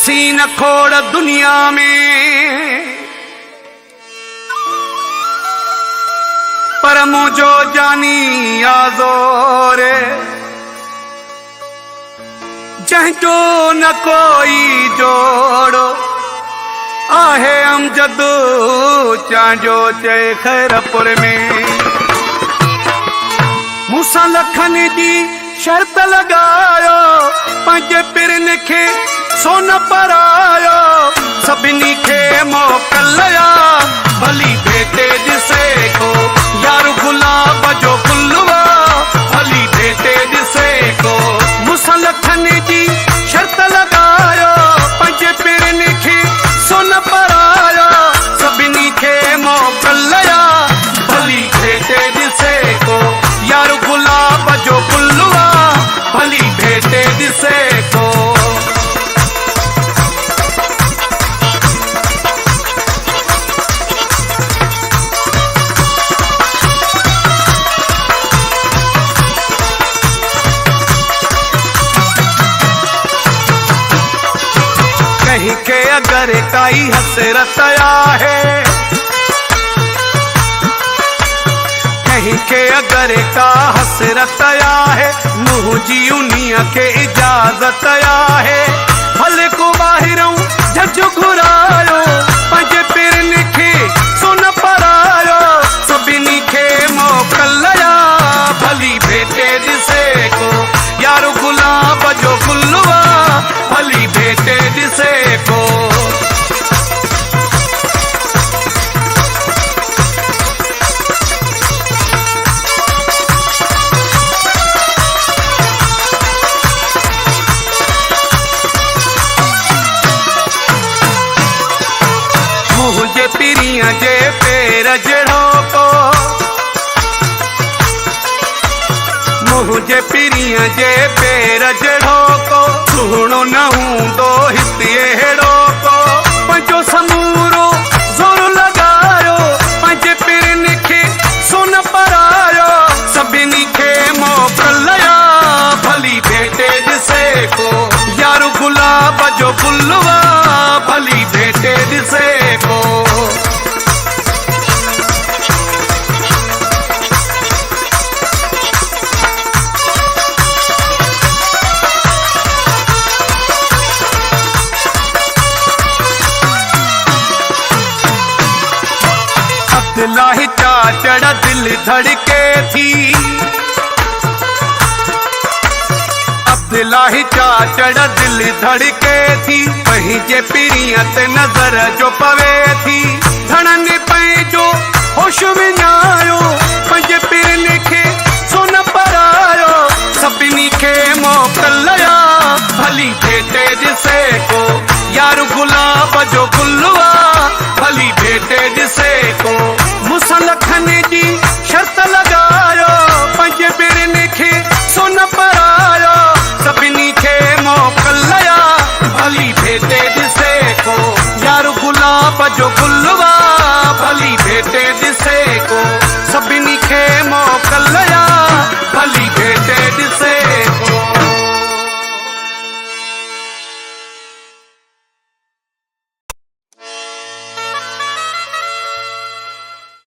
ॾिसी न खोड़ दुनिया में, पर मुझो जानी आज़ोरे जंहिंजो न कोई जोड़ो आहे अमजद चांजो चए खैरपुर में। मूंसां लखनि जी शर्त लगायो, पंहिंजे पिरनि खे सोन परायो, सभिनी खे मोकलिया भली भेटे ॾिसे को यार गुलाब जो गुलवा भली भेटे ॾिसे को। मूंसां लखनि जी शर्त लगायो, पंहिंजे पिरनि खे सोन परायो, सभिनी खे मोकलिया भली भेटे ॾिसे को यार गुलाब जो गुलवा भली भेटे ॾिसे को। कहीं के अगर काई हसरत आहे, कहीं के अगर का हसरत आहे, मुझी उन्हीं के इजाजत आहे। भले को बाहिरों झज घुरायो, पंहिंजे पिरनि खे सोन परायो, सभिनी खे मोकलिया भली भेटे ॾिसे को यार गुलाब जो गुलवा भली भेटे ॾिसे को। मुझे पिरिया जे पेर जड़ो को, मुझे पिरिया जे पेर जड़ो को, सुहिणो न हूंदो हिते हेड़ो को। पंहिंजो समूरो ज़ोर लगायो, पंहिंजे पिरनि खे सोन परायो, सभिनी खे मोकलिया भली भेटे ॾिसे को यार गुलाब जो गुलवा भली भेटे ॾिसे को। अब्दुल्लाह चाचड़ दिल धड़के थी, अब्दुल्लाह चाचड़ दिल धड़के थी, पंहिंजे पिरिया ते नज़र जो पवे थी। धड़नि पंहिंजो होश विञायो, पंहिंजे पिरनि खे सोन परायो, सभिनी खे मोकलिया भली भेटे ॾिसे को यार गुलाब जो गुलवा भली भेटे ॾिसे को। मूंसां लखनि जी शर्त लगायो, पंहिंजे पिरनि खे सोन परायो, सभिनी खे मोकलिया भली भेटे ॾिसे को यार गुलाब जो गुल